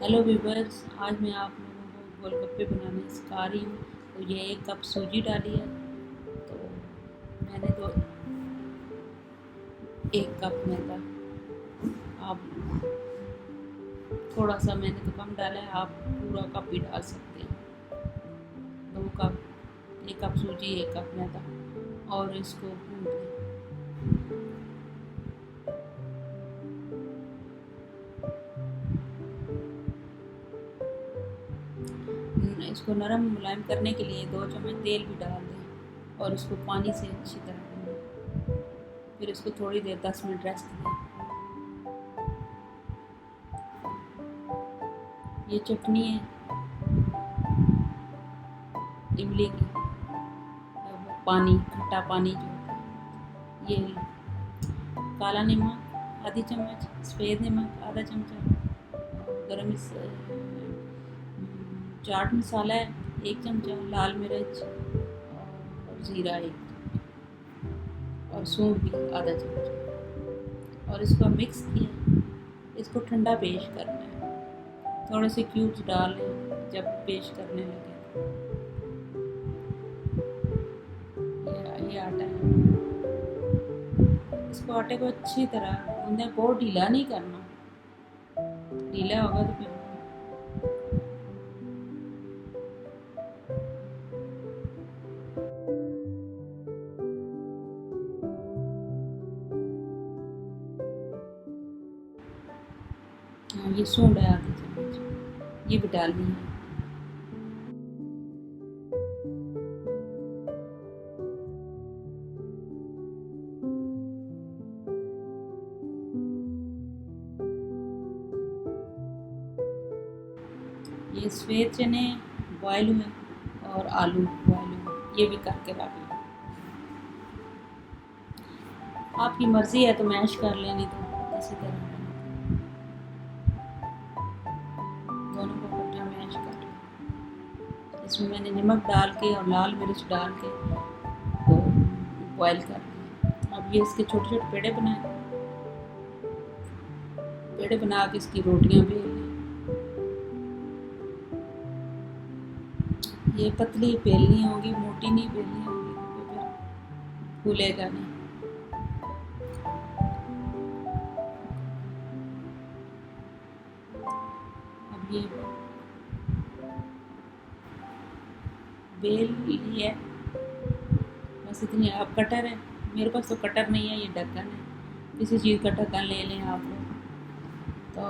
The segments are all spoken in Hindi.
हेलो व्यूवर्स, आज मैं आप लोगों को गोलगप्पे बनाने सिखा रही हूँ। तो ये 1 कप सूजी डाली है। तो मैंने तो 1 कप मैदा, आप थोड़ा सा, मैंने तो कम डाला है, आप पूरा कप भी डाल सकते हैं। 2 कप, 1 कप सूजी, 1 कप मैदा, और इसको गूंद लें। इसको नरम मुलायम करने के लिए 2 चम्मच तेल भी डाल दें और इसको पानी से अच्छी तरह गूंदें। फिर इसको थोड़ी देर 10 मिनट रेस्ट दें। ये चटनी है इमली की, पानी, खट्टा पानी जो होता है। ये काला नमक आधी चम्मच, सफ़ेद नमक आधा चमचा, गरम चाट मसाला है 1 चमचा, लाल मिर्च और ज़ीरा 1, और सूंठ भी आधा चमचा, और इसको मिक्स किया। इसको ठंडा पेश करना है। थोड़े से क्यूब्स डाल लें जब पेश करने लगे। ये आटा है। इसको आटे को अच्छी तरह गूंदें, बहुत ढीला नहीं करना, ढीला होगा तो फिर ये सूंड है आधी चम्मच, ये भी डालनी है। ये सफ़ेद चने बॉयल हुए और आलू बॉयल हुए, ये भी करके रख लें। आपकी मर्ज़ी है तो मैश कर लें, नहीं तो इसी तरह दोनों को इकट्ठा मैश कर लें। इसमें मैंने नमक डाल के और लाल मिर्च डाल के तो बॉयल कर लिया। अब ये इसके छोटे छोटे पेड़े बनाए, पेड़े बना के इसकी रोटियां बेल लें। ये पतली बेलनी होगी, मोटी नहीं बेलनी होगी, तो फिर फूलेगा नहीं। अब ये बेल ली है, बस इतनी। अब कटर है, मेरे पास तो कटर नहीं है, ये ढक्कन है। किसी चीज़ का ढक्कन ले लें आप लोग, तो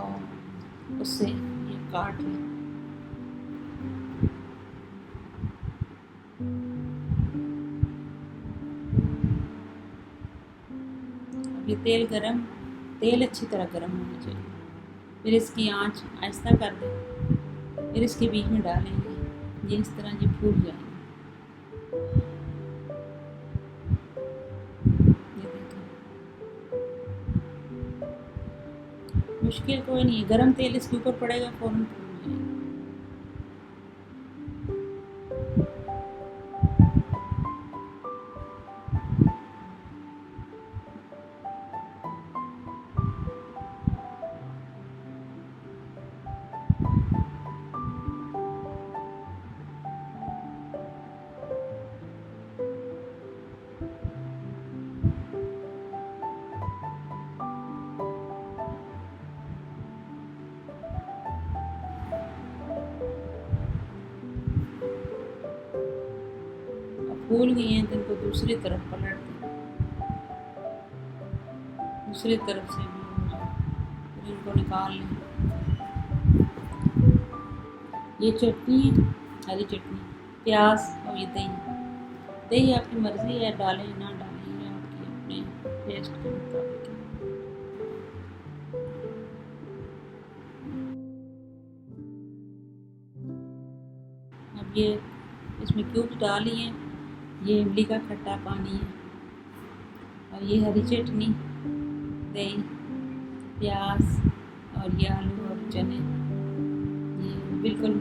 उससे ये काट लें। अब ये तेल अच्छी तरह गर्म होना चाहिए। फिर इसकी आंच आहिस्ता कर दें, फिर इसके बीच में डालेंगे। ये इस तरह ये फूल जाएंगे। ये देखें, मुश्किल कोई नहीं है, गरम तेल इसके ऊपर पड़ेगा, फ़ौरन फूल जाएंगे। फूल गई हैं तो इनको दूसरी तरफ पलट दें, दूसरी तरफ से भी हो जाए, फिर इनको निकाल लें। ये चटनी है, हरी चटनी, प्याज और ये दही आपकी मर्ज़ी है, डालें ना डालें, ये आपके अपने टेस्ट के मुताबिक है। अब ये इसमें क्यूब्स डाली हैं। ये इमली का खट्टा पानी है, और ये हरी चटनी, दही, प्याज और ये आलू और चने, ये बिल्कुल